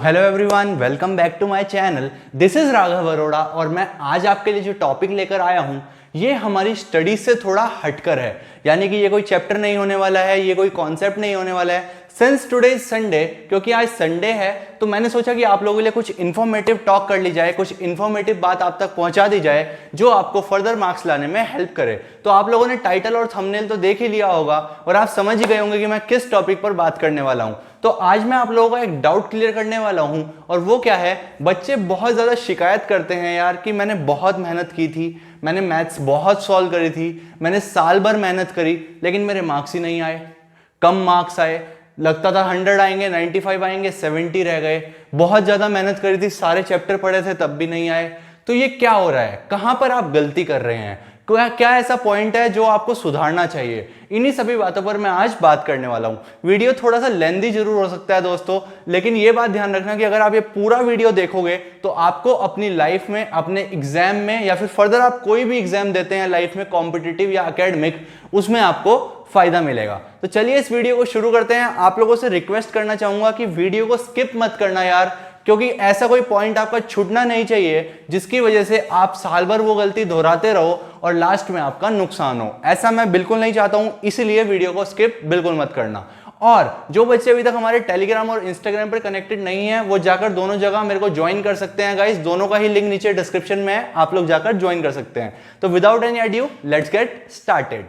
Hello everyone, welcome back to my channel. This is Raghav Arora और मैं आज आपके लिए जो टॉपिक लेकर आया हूं ये हमारी स्टडीज से थोड़ा हटकर है। यानी कि ये कोई चैप्टर नहीं होने वाला है, ये कोई कॉन्सेप्ट नहीं होने वाला है। सिंस टुडे इज संडे, क्योंकि आज संडे है तो मैंने सोचा कि आप लोगों के लिए कुछ इन्फॉर्मेटिव टॉक कर ली जाए, कुछ इन्फॉर्मेटिव बात आप तक पहुंचा दी जाए जो आपको फर्दर मार्क्स लाने में हेल्प करे। तो आप लोगों ने टाइटल और थंबनेल तो देख ही लिया होगा और आप समझ ही गए होंगे कि मैं किस टॉपिक पर बात करने वाला हूं। तो आज मैं आप लोगों का एक डाउट क्लियर करने वाला हूं और वो क्या है, बच्चे बहुत ज्यादा शिकायत करते हैं यार कि मैंने बहुत मेहनत की थी, मैंने मैथ्स बहुत सॉल्व करी थी, मैंने साल भर मेहनत करी लेकिन मेरे मार्क्स ही नहीं आए, कम मार्क्स आए। लगता था 100 आएंगे, 95 आएंगे, 70 रह गए। बहुत ज्यादा मेहनत करी थी, सारे चैप्टर पढ़े थे तब भी नहीं आए। तो ये क्या हो रहा है, कहां पर आप गलती कर रहे हैं, क्या ऐसा पॉइंट है जो आपको सुधारना चाहिए? इन्हीं सभी बातों पर मैं आज बात करने वाला हूं। वीडियो थोड़ा सा लेंथी जरूर हो सकता है दोस्तों, लेकिन ये बात ध्यान रखना कि अगर आप ये पूरा वीडियो देखोगे तो आपको अपनी लाइफ में, अपने एग्जाम में या फिर फर्दर आप कोई भी एग्जाम देते हैं लाइफ में, कॉम्पिटिटिव या एकेडमिक, उसमें आपको फायदा मिलेगा। तो चलिए इस वीडियो को शुरू करते हैं। आप लोगों से रिक्वेस्ट करना चाहूंगा कि वीडियो को स्किप मत करना यार, क्योंकि ऐसा कोई पॉइंट आपका छूटना नहीं चाहिए जिसकी वजह से आप साल भर वो गलती दोहराते रहो और लास्ट में आपका नुकसान हो। ऐसा मैं बिल्कुल नहीं चाहता हूं, इसीलिए वीडियो को स्किप बिल्कुल मत करना। और जो बच्चे अभी तक हमारे टेलीग्राम और इंस्टाग्राम पर कनेक्टेड नहीं है वो जाकर दोनों जगह मेरे को ज्वाइन कर सकते हैं गाइस। दोनों का ही लिंक नीचे डिस्क्रिप्शन में है, आप लोग जाकर ज्वाइन कर सकते हैं। तो without any adieu let's get started.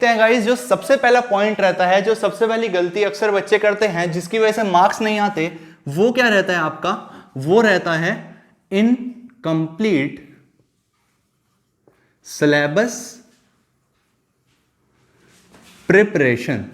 Guys, जो सबसे पहला पॉइंट रहता है, जो सबसे पहली गलती अक्सर बच्चे करते हैं जिसकी वजह से मार्क्स नहीं आते, वो क्या रहता है आपका? वो रहता है इनकंप्लीट सिलेबस प्रिपरेशन।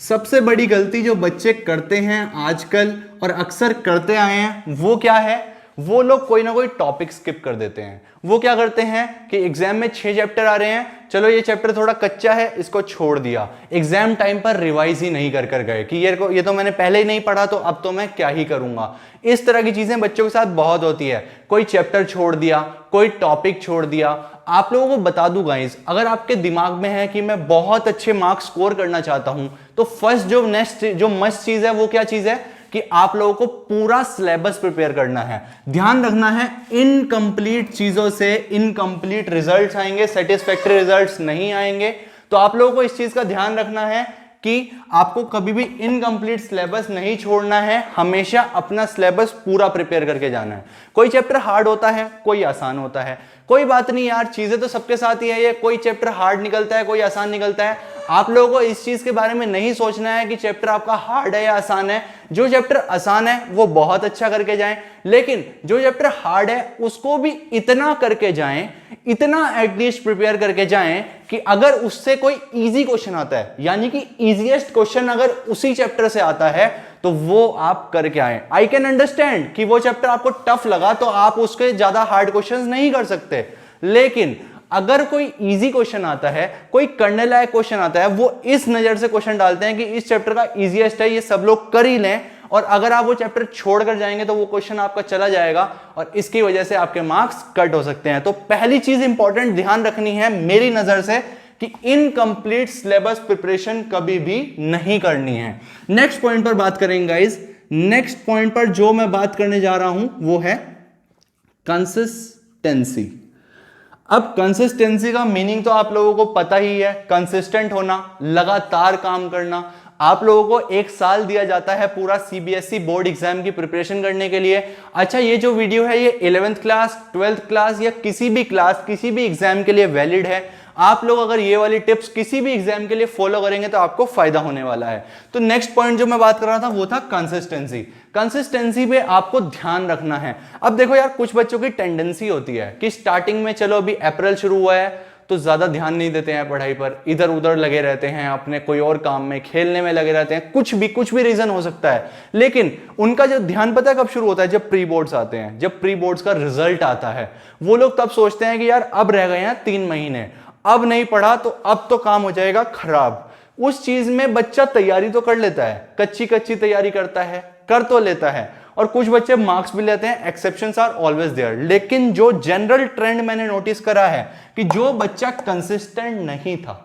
सबसे बड़ी गलती जो बच्चे करते हैं आजकल और अक्सर करते आए हैं वो क्या है? वो लोग कोई ना कोई टॉपिक स्किप कर देते हैं। वो क्या करते हैं कि एग्जाम में 6 चैप्टर आ रहे हैं, चलो ये चैप्टर थोड़ा कच्चा है, इसको छोड़ दिया। एग्जाम टाइम पर रिवाइज ही नहीं कर गए कि ये तो मैंने पहले ही नहीं पढ़ा तो अब तो मैं क्या ही करूंगा। इस तरह की चीजें बच्चों के साथ बहुत होती है। कोई चैप्टर छोड़ दिया, कोई टॉपिक छोड़ दिया। आप लोगों को बता दूं गाइस, अगर आपके दिमाग में है कि मैं बहुत अच्छे मार्क्स स्कोर करना चाहता हूं तो फर्स्ट जो मस्ट चीज है वो क्या चीज है कि आप लोगों को पूरा सिलेबस प्रिपेयर करना है। ध्यान रखना है, इनकंप्लीट चीजों से इनकंप्लीट रिजल्ट्स आएंगे, सेटिस्फैक्टरी रिजल्ट्स नहीं आएंगे। तो आप लोगों को इस चीज का ध्यान रखना है कि आपको कभी भी इनकंप्लीट सिलेबस नहीं छोड़ना है, हमेशा अपना सिलेबस पूरा प्रिपेयर करके जाना है। कोई चैप्टर हार्ड होता है, कोई आसान होता है, कोई बात नहीं यार, चीजें तो सबके साथ ही है। ये कोई चैप्टर हार्ड निकलता है, कोई आसान निकलता है। आप लोगों को इस चीज के बारे में नहीं सोचना है कि चैप्टर आपका हार्ड है या आसान है। जो चैप्टर आसान है वो बहुत अच्छा करके जाएं, लेकिन जो चैप्टर हार्ड है उसको भी इतना करके जाएं, इतना एटलीस्ट प्रिपेयर करके जाएं कि अगर उससे कोई इजी क्वेश्चन आता है, यानी कि इजीएस्ट क्वेश्चन अगर उसी चैप्टर से आता है तो वो आप करके आए। आई कैन अंडरस्टैंड कि वो चैप्टर आपको टफ लगा तो आप उसके ज्यादा हार्ड क्वेश्चंस नहीं कर सकते, लेकिन अगर कोई इजी क्वेश्चन आता है, कोई करने लायक क्वेश्चन आता है, वो इस नजर से क्वेश्चन डालते हैं कि इस चैप्टर का इजीएस्ट है, ये सब लोग कर ही लें, और अगर आप वो चैप्टर छोड़कर जाएंगे तो वो क्वेश्चन आपका चला जाएगा और इसकी वजह से आपके मार्क्स कट हो सकते हैं। तो पहली चीज इंपॉर्टेंट ध्यान रखनी है मेरी नजर से कि इनकंप्लीट सिलेबस प्रिपरेशन कभी भी नहीं करनी है। नेक्स्ट पॉइंट पर बात करेंगे गाइस। नेक्स्ट पॉइंट पर जो मैं बात करने जा रहा हूं वो है कंसिस्टेंसी। अब कंसिस्टेंसी का मीनिंग तो आप लोगों को पता ही है, कंसिस्टेंट होना, लगातार काम करना। आप लोगों को 1 साल दिया जाता है पूरा सीबीएसई बोर्ड एग्जाम की प्रिपरेशन करने के लिए। अच्छा, ये जो वीडियो है ये 11th क्लास, 12th क्लास या किसी भी क्लास, किसी भी एग्जाम के लिए वैलिड है। आप लोग अगर ये वाली टिप्स किसी भी एग्जाम के लिए फॉलो करेंगे तो आपको फायदा होने वाला है। तो नेक्स्ट पॉइंट जो मैं बात कर रहा था वो था कंसिस्टेंसी। कंसिस्टेंसी पे आपको ध्यान रखना है। अब देखो यार, कुछ बच्चों की टेंडेंसी होती है कि स्टार्टिंग में, चलो अभी अप्रैल शुरू हुआ है तो ज्यादा ध्यान नहीं देते हैं पढ़ाई पर, इधर उधर लगे रहते हैं, अपने कोई और काम में, खेलने में लगे रहते हैं, कुछ भी रीजन हो सकता है। लेकिन उनका जो ध्यान पता है कब शुरू होता है? जब प्री बोर्ड्स आते हैं, जब प्री बोर्ड्स का रिजल्ट आता है। वो लोग तब सोचते हैं कि यार अब रह गए हैं 3 महीने, अब नहीं पढ़ा तो अब तो काम हो जाएगा खराब। उस चीज में बच्चा तैयारी तो कर लेता है, कच्ची कच्ची तैयारी करता है, कर तो लेता है, और कुछ बच्चे मार्क्स भी लेते हैं, एक्सेप्शंस आर ऑलवेज देयर। लेकिन जो जनरल ट्रेंड मैंने नोटिस करा है कि जो बच्चा कंसिस्टेंट नहीं था,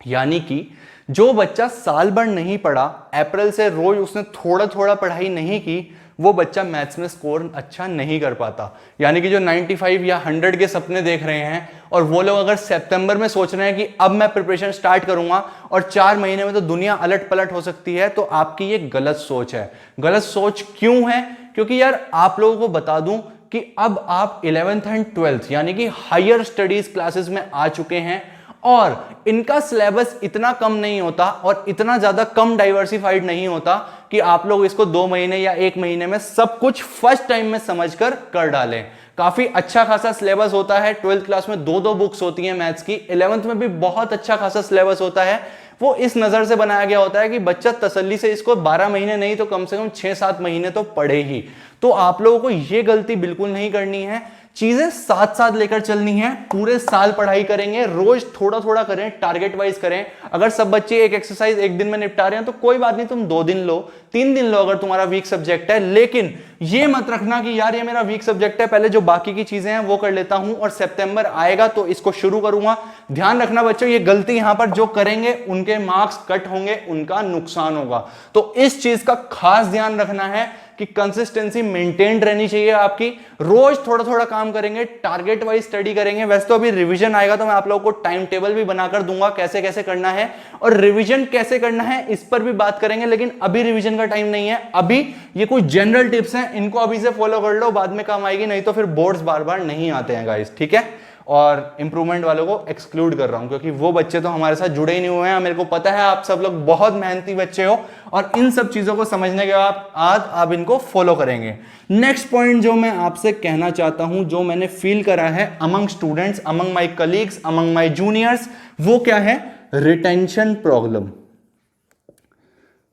यानी कि जो बच्चा साल भर नहीं पढ़ा, अप्रैल से रोज उसने थोड़ा थोड़ा पढ़ाई नहीं की, वो बच्चा मैथ्स में स्कोर अच्छा नहीं कर पाता। यानी कि जो 95 या 100 के सपने देख रहे हैं और वो लोग अगर सितंबर में सोच रहे हैं कि अब मैं प्रिपरेशन स्टार्ट करूंगा और 4 महीने में तो दुनिया अलट पलट हो सकती है, तो आपकी ये गलत सोच है। गलत सोच क्यों है? क्योंकि यार आप लोगों को बता दूं कि अब आप 11th एंड 12th यानी कि हायर स्टडीज क्लासेस में आ चुके हैं और इनका सिलेबस इतना कम नहीं होता और इतना ज्यादा कम डाइवर्सिफाइड नहीं होता कि आप लोग इसको 2 महीने या 1 महीने में सब कुछ फर्स्ट टाइम में समझकर कर डालें। काफी अच्छा खासा सिलेबस होता है। 12th क्लास में 2 बुक्स होती हैं मैथ्स की। 11th में भी बहुत अच्छा खासा सिलेबस होता है। वो इस नजर से बनाया गया होता है कि बच्चा तसल्ली से इसको 12 महीने नहीं तो कम से कम 6-7 महीने तो पढ़े ही। तो आप लोगों को यह गलती बिल्कुल नहीं करनी है। चीजें साथ साथ लेकर चलनी है। पूरे साल पढ़ाई करेंगे, रोज थोड़ा थोड़ा करें, टारगेट वाइज करें। अगर सब बच्चे एक एक्सरसाइज एक दिन में निपटा रहे हैं तो कोई बात नहीं, तुम 2 दिन लो, 3 दिन लो अगर तुम्हारा वीक सब्जेक्ट है। लेकिन ये मत रखना कि यार ये मेरा वीक सब्जेक्ट है, पहले जो बाकी की चीजें हैं वो कर लेता हूं और सितंबर आएगा तो इसको शुरू करूंगा। ध्यान रखना बच्चों, ये गलती यहां पर जो करेंगे उनके मार्क्स कट होंगे, उनका नुकसान होगा। तो इस चीज का खास ध्यान रखना है कि कंसिस्टेंसी मेंटेन्ड रहनी चाहिए आपकी। रोज थोड़ा थोड़ा काम करेंगे, टारगेट वाइज स्टडी करेंगे। वैसे तो अभी रिवीजन आएगा तो मैं आप लोगों को टाइम टेबल भी बनाकर दूंगा कैसे कैसे करना है और रिवीजन कैसे करना है इस पर भी बात करेंगे। लेकिन अभी रिवीजन का टाइम नहीं है। अभी ये कुछ जनरल टिप्स हैं, इनको अभी से फॉलो कर लो, बाद में काम आएगी, नहीं तो फिर बोर्ड्स बार बार नहीं आते हैं गाइस, ठीक है। और इंप्रूवमेंट वालों को एक्सक्लूड कर रहा हूं क्योंकि वो बच्चे तो हमारे साथ जुड़े ही नहीं हुए हैं। मेरे को पता है आप सब लोग बहुत मेहनती बच्चे हो और इन सब चीजों को समझने के बाद आज आप इनको फॉलो करेंगे। नेक्स्ट पॉइंट जो मैं आपसे कहना चाहता हूं, जो मैंने फील करा है अमंग स्टूडेंट्स, अमंग माई कलीग्स, अमंग माई जूनियर्स, वो क्या है? Retention problem.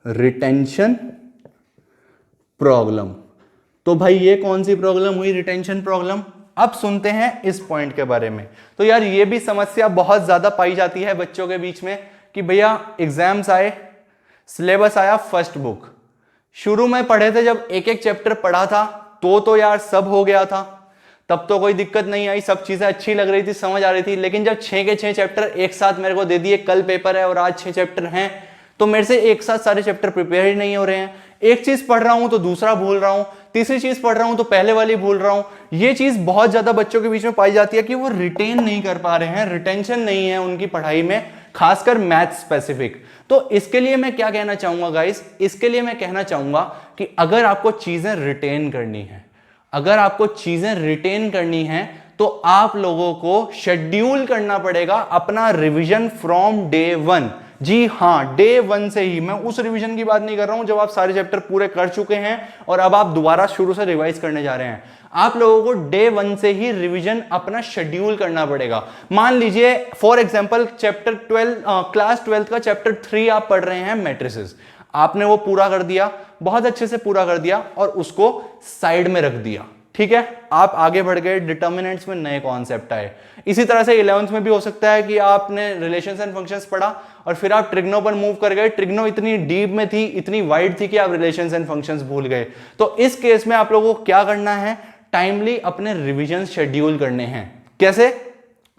Retention problem. तो भाई ये कौन सी प्रॉब्लम हुई रिटेंशन प्रॉब्लम? अब सुनते हैं इस पॉइंट के बारे में। तो यार ये भी समस्या बहुत ज्यादा पाई जाती है बच्चों के बीच में कि भैया एग्जाम्स आए, सिलेबस आया, फर्स्ट बुक शुरू में पढ़े थे, जब एक एक चैप्टर पढ़ा था तो यार सब हो गया था, तब तो कोई दिक्कत नहीं आई, सब चीजें अच्छी लग रही थी, समझ आ रही थी। लेकिन जब 6 के 6 चैप्टर एक साथ मेरे को दे दिए, कल पेपर है और आज 6 चैप्टर हैं, तो मेरे से एक साथ सारे चैप्टर प्रिपेयर ही नहीं हो रहे हैं। एक चीज पढ़ रहा हूं तो दूसरा भूल रहा हूं, तीसरी चीज पढ़ रहा हूं तो पहले वाली भूल रहा हूं। ये चीज बहुत ज्यादा बच्चों के बीच में पाई जाती है कि वो रिटेन नहीं कर पा रहे हैं, रिटेंशन नहीं है उनकी पढ़ाई में, खासकर मैथ स्पेसिफिक। तो इसके लिए मैं क्या कहना चाहूंगा गाइस, इसके लिए मैं कहना चाहूंगा कि अगर आपको चीजें रिटेन करनी है, अगर आपको चीजें रिटेन करनी है तो आप लोगों को शेड्यूल करना पड़ेगा अपना रिवीजन फ्रॉम डे 1। जी हां, डे 1 से ही। मैं उस रिवीजन की बात नहीं कर रहा हूं जब आप सारे चैप्टर पूरे कर चुके हैं और अब आप दोबारा शुरू से रिवाइज करने जा रहे हैं। आप लोगों को डे 1 से ही रिवीजन अपना शेड्यूल करना पड़ेगा। मान लीजिए फॉर एग्जांपल चैप्टर 12 क्लास 12 का चैप्टर 3 आप पढ़ रहे हैं मैट्रिसेस, आपने वो पूरा कर दिया, बहुत अच्छे से पूरा कर दिया और उसको साइड में रख दिया, ठीक है। आप आगे बढ़ गए, डिटर्मिनेंट्स में नए कॉन्सेप्ट आए। इसी तरह से 11th में भी हो सकता है कि आपने रिलेशंस एंड फंक्शंस पढ़ा और फिर आप ट्रिग्नो पर मूव कर गए। ट्रिग्नो इतनी डीप में थी, इतनी वाइड थी कि आप रिलेशंस एंड फंक्शंस भूल गए। तो इस केस में आप लोगों को क्या करना है? टाइमली अपने रिविजन शेड्यूल करने हैं। कैसे?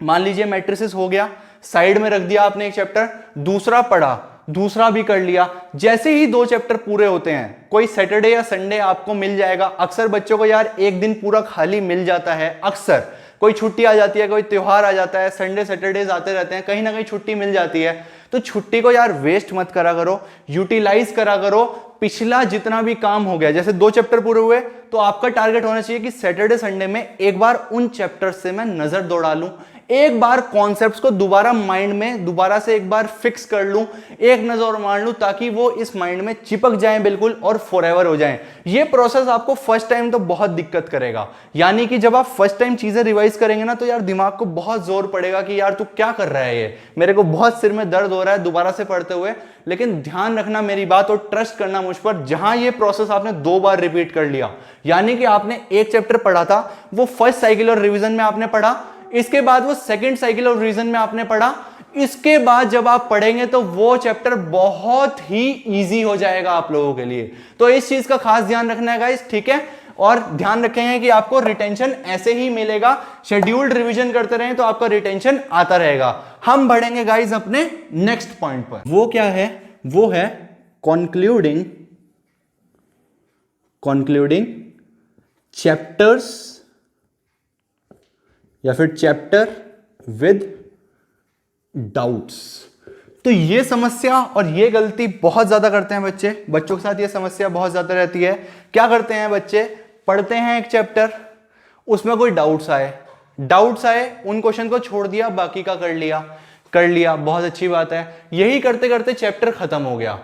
मान लीजिए मैट्रिसेस हो गया, साइड में रख दिया आपने एक चैप्टर, दूसरा पढ़ा, दूसरा भी कर लिया। जैसे ही 2 चैप्टर पूरे होते हैं, कोई सैटरडे या संडे आपको मिल जाएगा। अक्सर बच्चों को यार एक दिन पूरा खाली मिल जाता है, अक्सर कोई छुट्टी आ जाती है, कोई त्योहार आ जाता है, संडे सैटरडेज आते रहते हैं, कहीं ना कहीं छुट्टी मिल जाती है। तो छुट्टी को यार वेस्ट मत करा करो, यूटिलाइज करा करो। पिछला जितना भी काम हो गया, जैसे 2 चैप्टर पूरे हुए तो आपका टारगेट होना चाहिए कि सैटरडे संडे में एक बार उन चैप्टर से मैं नजर दौड़ा लूं, एक बार कॉन्सेप्ट्स को दोबारा माइंड में दोबारा से एक बार फिक्स कर लूं, एक नजर मार लूं, ताकि वो इस माइंड में चिपक जाएं बिल्कुल और फॉरएवर हो जाएं। ये प्रोसेस आपको फर्स्ट टाइम तो बहुत दिक्कत करेगा। यानी कि जब आप फर्स्ट टाइम चीजें रिवाइज करेंगे ना, तो यार दिमाग को बहुत जोर पड़ेगा कि यार तू क्या कर रहा है, ये मेरे को बहुत सिर में दर्द हो रहा है दोबारा से पढ़ते हुए। लेकिन ध्यान रखना मेरी बात और ट्रस्ट करना मुझ पर, जहां ये प्रोसेस आपने 2 बार रिपीट कर लिया, यानी कि आपने एक चैप्टर पढ़ा था, वो फर्स्ट साइकिल और रिवीजन में आपने पढ़ा, इसके बाद वो सेकंड साइकिल और रिवीजन में आपने पढ़ा, इसके बाद जब आप पढ़ेंगे तो वो चैप्टर बहुत ही इजी हो जाएगा आप लोगों के लिए। तो इस चीज का खास ध्यान रखना है गाइस, ठीक है। और ध्यान रखेंगे कि आपको रिटेंशन ऐसे ही मिलेगा, शेड्यूल्ड रिवीजन करते रहें तो आपका रिटेंशन आता रहेगा। हम बढ़ेंगे गाइस अपने नेक्स्ट पॉइंट पर। वो क्या है? वो है कंक्लूडिंग कंक्लूडिंग चैप्टर्स या फिर चैप्टर विद डाउट्स। तो ये समस्या और ये गलती बहुत ज्यादा करते हैं बच्चों के साथ ये समस्या बहुत ज्यादा रहती है। क्या करते हैं बच्चे, पढ़ते हैं एक चैप्टर, उसमें कोई डाउट्स आए, उन क्वेश्चन को छोड़ दिया, बाकी का कर लिया, बहुत अच्छी बात है। यही करते करते चैप्टर खत्म हो गया।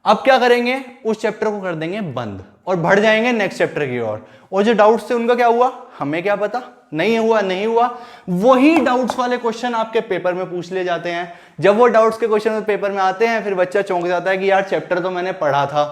अब क्या करेंगे, उस चैप्टर को कर देंगे बंद और बढ़ जाएंगे नेक्स्ट चैप्टर की ओर। और जो डाउट्स थे उनका क्या हुआ, हमें क्या पता, नहीं हुआ। वही डाउट्स वाले क्वेश्चन आपके पेपर में पूछ लिए जाते हैं। जब वो डाउट्स के क्वेश्चन पेपर में आते हैं, फिर बच्चा चौंक जाता है कि यार चैप्टर तो मैंने पढ़ा था,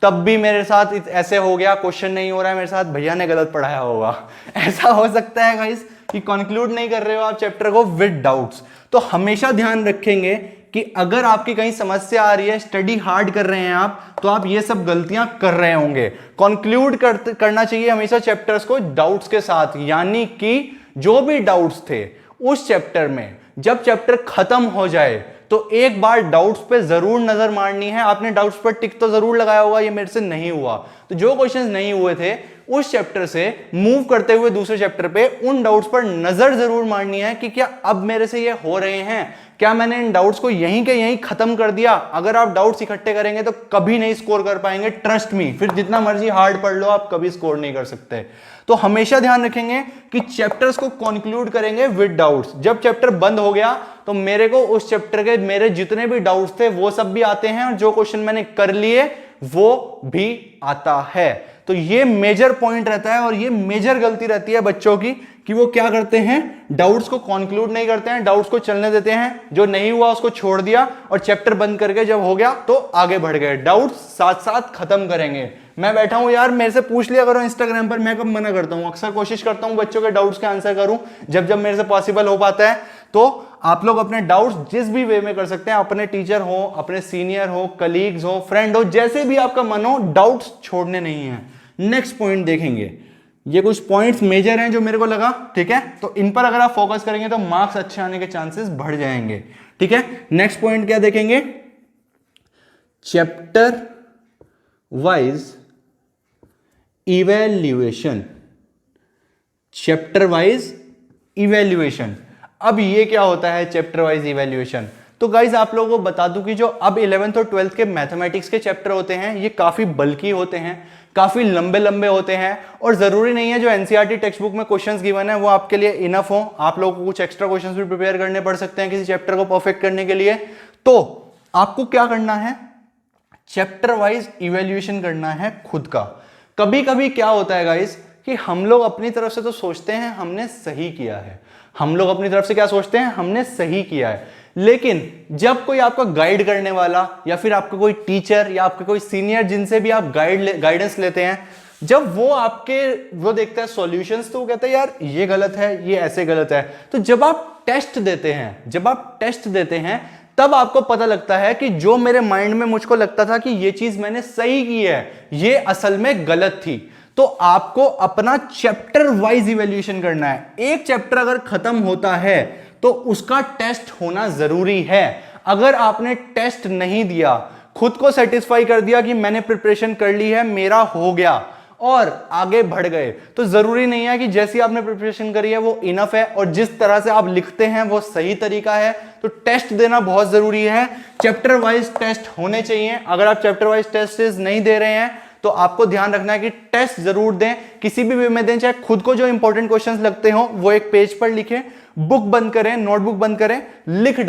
तब भी मेरे साथ ऐसे हो गया, क्वेश्चन नहीं हो रहा है मेरे साथ, भैया ने गलत पढ़ाया होगा। ऐसा हो सकता है गाइस कि कंक्लूड नहीं कर रहे हो आप चैप्टर को विद डाउट्स। तो हमेशा ध्यान रखेंगे कि अगर आपकी कहीं समस्या आ रही है, स्टडी हार्ड कर रहे हैं आप, तो आप ये सब गलतियां कर रहे होंगे। कंक्लूड करना चाहिए हमेशा चैप्टर्स को डाउट्स के साथ, यानी कि जो भी डाउट्स थे उस चैप्टर में जब चैप्टर खत्म हो जाए तो एक बार डाउट्स पे जरूर नजर मारनी है। आपने डाउट्स पर टिक तो जरूर लगाया होगा, ये मेरे से नहीं हुआ, तो जो क्वेश्चंस नहीं हुए थे उस चैप्टर से मूव करते हुए दूसरे चैप्टर पे उन डाउट्स पर नजर जरूर मारनी है कि क्या अब मेरे से ये हो रहे हैं, क्या मैंने इन डाउट्स को यहीं के यहीं खत्म कर दिया। अगर आप डाउट्स इकट्ठे करेंगे तो कभी नहीं स्कोर कर पाएंगे, ट्रस्ट मी। फिर जितना मर्जी हार्ड पढ़ लो, आप कभी स्कोर नहीं कर सकते। तो हमेशा ध्यान रखेंगे कि चैप्टर्स को कंक्लूड करेंगे विद डाउट्स। जब चैप्टर बंद हो गया तो मेरे को उस चैप्टर के मेरे जितने भी डाउट्स थे वो सब भी आते हैं, और जो क्वेश्चन मैंने कर लिए वो भी आता है। तो ये मेजर पॉइंट रहता है और ये मेजर गलती रहती है बच्चों की कि वो क्या करते हैं, डाउट्स को कंक्लूड नहीं करते हैं, डाउट्स को चलने देते हैं, जो नहीं हुआ उसको छोड़ दिया और चैप्टर बंद करके जब हो गया तो आगे बढ़ गए। डाउट्स साथ साथ खत्म करेंगे। मैं बैठा हूं यार, मेरे से पूछ लिया करो इंस्टाग्राम पर, मैं कब मना करता हूं, अक्सर कोशिश करता हूं बच्चों के डाउट्स के आंसर करूं जब जब मेरे से पॉसिबल हो पाता है। तो आप लोग अपने डाउट्स जिस भी वे में कर सकते हैं, अपने टीचर हो, अपने सीनियर हो, कलीग्स हो, फ्रेंड हो, जैसे भी आपका मन हो, डाउट्स छोड़ने नहीं है। नेक्स्ट पॉइंट देखेंगे, ये कुछ पॉइंट्स मेजर हैं जो मेरे को लगा, ठीक है, तो इन पर अगर आप फोकस करेंगे तो मार्क्स अच्छे आने के चांसेस बढ़ जाएंगे, ठीक है। नेक्स्ट पॉइंट क्या देखेंगे, chapter wise evaluation. Chapter wise evaluation, अब ये क्या होता है चैप्टर वाइज इवैल्यूएशन। तो गाइज आप लोगों को बता दूं कि जो अब 11th और 12th के मैथमेटिक्स के चैप्टर होते हैं ये काफी बल्की होते हैं, काफी लंबे लंबे होते हैं, और जरूरी नहीं है जो एनसीईआरटी टेक्स्ट बुक में क्वेश्चंस गिवन है वो आपके लिए इनफ हो। आप लोगों को कुछ एक्स्ट्रा क्वेश्चंस भी प्रिपेयर करने पड़ सकते हैं किसी चैप्टर को परफेक्ट करने के लिए। तो आपको क्या करना है, चैप्टर वाइज इवैल्यूएशन करना है खुद का। कभी कभी क्या होता है गाइज कि हम लोग अपनी तरफ से तो सोचते हैं हमने सही किया है, हम लोग अपनी तरफ से क्या सोचते हैं, हमने सही किया है, लेकिन जब कोई आपका गाइड करने वाला या फिर आपका कोई टीचर या आपका कोई सीनियर जिनसे भी आप गाइडेंस लेते हैं, जब वो देखता है सॉल्यूशंस, तो वो कहता है यार ये गलत है, ये ऐसे गलत है। तो जब आप टेस्ट देते हैं तब आपको पता लगता है कि जो मेरे माइंड में मुझको लगता था कि ये चीज मैंने सही की है, ये असल में गलत थी। तो आपको अपना चैप्टर वाइज इवैल्यूएशन करना है। एक चैप्टर अगर खत्म होता है तो उसका टेस्ट होना जरूरी है। अगर आपने टेस्ट नहीं दिया, खुद को सेटिस्फाई कर दिया कि मैंने प्रिपरेशन कर ली है, मेरा हो गया, और आगे बढ़ गए, तो जरूरी नहीं है कि जैसी आपने प्रिपरेशन करी है वो इनफ है और जिस तरह से आप लिखते हैं वो सही तरीका है। तो टेस्ट देना बहुत जरूरी है, चैप्टर वाइज टेस्ट होने चाहिए। अगर आप चैप्टर वाइज टेस्ट नहीं दे रहे हैं तो आपको ध्यान रखना है कि टेस्ट जरूर दें, किसी भी वे में दें, चाहे खुद को जो इंपॉर्टेंट क्वेश्चंस लगते हो वो एक पेज पर लिखें, बुक बंद करें, नोटबुक बंद करें, लिख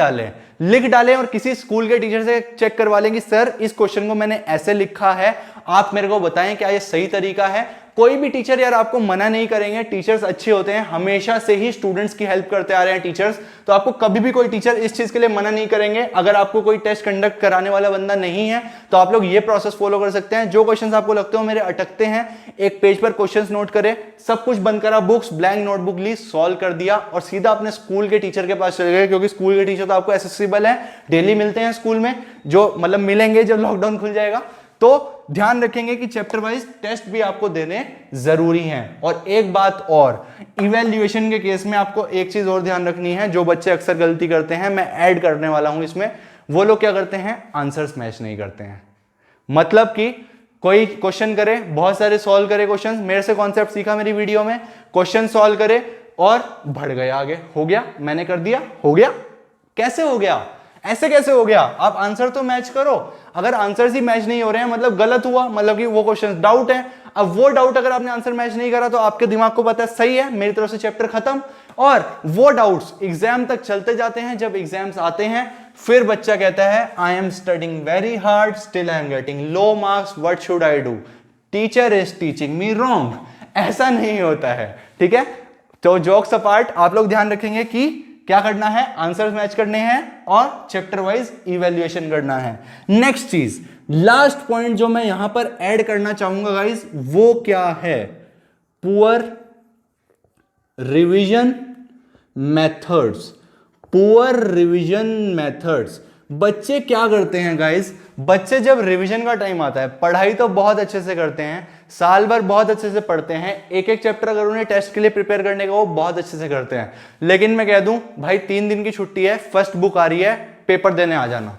डालें और किसी स्कूल के टीचर से चेक करवा लें कि सर इस क्वेश्चन को मैंने ऐसे लिखा है, आप मेरे को बताएं क्या ये सही तरीका है। कोई भी टीचर यार आपको मना नहीं करेंगे, टीचर्स अच्छे होते हैं, हमेशा से ही स्टूडेंट्स की हेल्प करते आ रहे हैं टीचर्स, तो आपको कभी भी कोई टीचर इस चीज के लिए मना नहीं करेंगे। अगर आपको कोई टेस्ट कंडक्ट कराने वाला बंदा नहीं है तो आप लोग ये प्रोसेस फॉलो कर सकते हैं। जो क्वेश्चंस आपको लगते हो मेरे अटकते हैं, एक पेज पर क्वेश्चंस नोट करें, सब कुछ बंद करा, बुक्स ब्लैंक नोटबुक ली, सॉल्व कर दिया और सीधा अपने स्कूल के टीचर के पास चले गए, क्योंकि स्कूल के टीचर तो आपको एक्सेसिबल है, डेली मिलते हैं स्कूल में, जो मतलब मिलेंगे जब लॉकडाउन खुल जाएगा। तो ध्यान रखेंगे कि चैप्टर वाइज टेस्ट भी आपको देने जरूरी हैं। और एक बात और, इवैल्यूएशन के केस में आपको एक चीज और ध्यान रखनी है, जो बच्चे अक्सर गलती करते हैं, मैं ऐड करने वाला हूं इसमें, वो लोग क्या करते हैं, आंसर्स मैच नहीं करते हैं। मतलब कि कोई क्वेश्चन करे, बहुत सारे सॉल्व करे क्वेश्चन, मेरे से कॉन्सेप्ट सीखा मेरी वीडियो में, क्वेश्चन सॉल्व करे और बढ़ गया आगे, हो गया, मैंने कर दिया, हो गया। कैसे हो गया, ऐसे कैसे हो गया? आप आंसर तो मैच करो, अगर आंसर ही मैच नहीं हो रहे हैं मतलब गलत हुआ, मतलब कि वो क्वेश्चन डाउट है। अब वो डाउट अगर आपने आंसर मैच नहीं करा तो आपके दिमाग को पता है सही है, मेरी तरफ से चैप्टर खत्म। और वो डाउट्स एग्जाम तक चलते जाते हैं, जब एग्जाम्स आते हैं फिर बच्चा कहता है I am studying very hard still I am getting low marks, what should I do, teacher is teaching me wrong. ऐसा नहीं होता है, ठीक है। तो जोक्स अपार्ट, आप लोग ध्यान रखेंगे कि क्या करना है, आंसर्स मैच करने हैं और चैप्टर वाइज इवैल्यूएशन करना है। नेक्स्ट चीज, लास्ट पॉइंट जो मैं यहां पर ऐड करना चाहूंगा गाइस, वो क्या है? Poor revision methods. Poor revision methods. बच्चे क्या करते हैं गाइस, बच्चे जब रिवीजन का टाइम आता है, पढ़ाई तो बहुत अच्छे से करते हैं, साल भर बहुत अच्छे से पढ़ते हैं, एक एक चैप्टर अगर उन्हें टेस्ट के लिए प्रिपेयर करने का वो बहुत अच्छे से करते हैं। लेकिन मैं कह दूं भाई 3 दिन की छुट्टी है, फर्स्ट बुक आ रही है, पेपर देने आ जाना।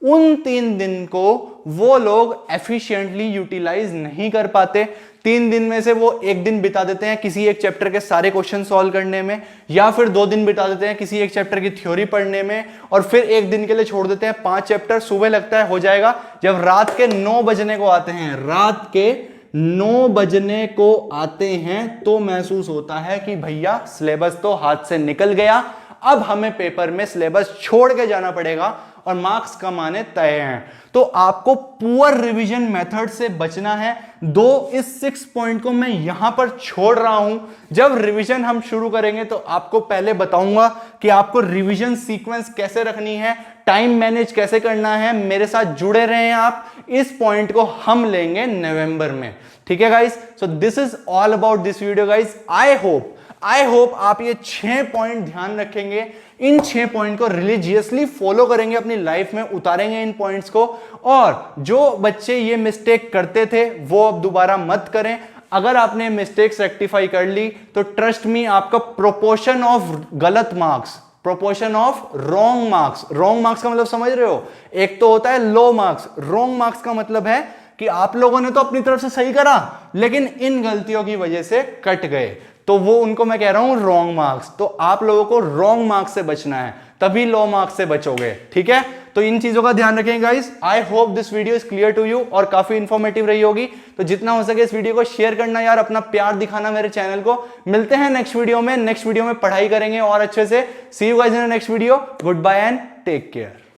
उन 3 दिन को वो लोग एफिशिएंटली यूटिलाइज नहीं कर पाते। 3 दिन में से वो 1 दिन बिता देते हैं किसी एक चैप्टर के सारे क्वेश्चन सॉल्व करने में, या फिर 2 दिन बिता देते हैं किसी एक चैप्टर की थ्योरी पढ़ने में, और फिर 1 दिन के लिए छोड़ देते हैं 5 चैप्टर। सुबह लगता है हो जाएगा, जब रात के 9 बजने को आते हैं, रात के 9 बजने को आते हैं तो महसूस होता है कि भैया सिलेबस तो हाथ से निकल गया, अब हमें पेपर में सिलेबस छोड़ के जाना पड़ेगा और मार्क्स कमाने तय हैं। तो आपको पुअर रिवीजन मेथड से बचना है। इस 6 पॉइंट को मैं यहां पर छोड़ रहा हूं। जब रिवीजन हम शुरू करेंगे तो आपको पहले बताऊंगा कि आपको रिवीजन सीक्वेंस कैसे रखनी है, टाइम मैनेज कैसे करना है। मेरे साथ जुड़े रहें आप, इस पॉइंट को हम लेंगे नवंबर में, ठीक है guys. So this is all about this video guys. I hope आप ये 6 पॉइंट ध्यान रखेंगे, इन 6 पॉइंट को रिलीजियसली फॉलो करेंगे, अपनी लाइफ में उतारेंगे इन पॉइंट्स को। और जो बच्चे ये मिस्टेक करते थे वो अब दोबारा मत करें। अगर आपने मिस्टेक्स रेक्टिफाई कर ली तो ट्रस्ट मी, आपका प्रोपोर्शन ऑफ गलत marks, proportion of wrong marks का मतलब समझ रहे हो? एक तो होता है लो मार्क्स, रॉन्ग मार्क्स का मतलब है कि आप लोगों ने तो अपनी तरफ से सही करा लेकिन इन गलतियों की वजह से कट गए, तो वो उनको मैं कह रहा हूं रॉन्ग मार्क्स। तो आप लोगों को रॉन्ग मार्क्स से बचना है, तभी लो मार्क्स से बचोगे, ठीक है। तो इन चीजों का ध्यान रखें guys. I hope this video is clear to you और काफी इंफॉर्मेटिव रही होगी। तो जितना हो सके इस वीडियो को शेयर करना यार, अपना प्यार दिखाना मेरे चैनल को। मिलते हैं नेक्स्ट वीडियो में पढ़ाई करेंगे और अच्छे से। See you guys in next video. Goodbye and take care.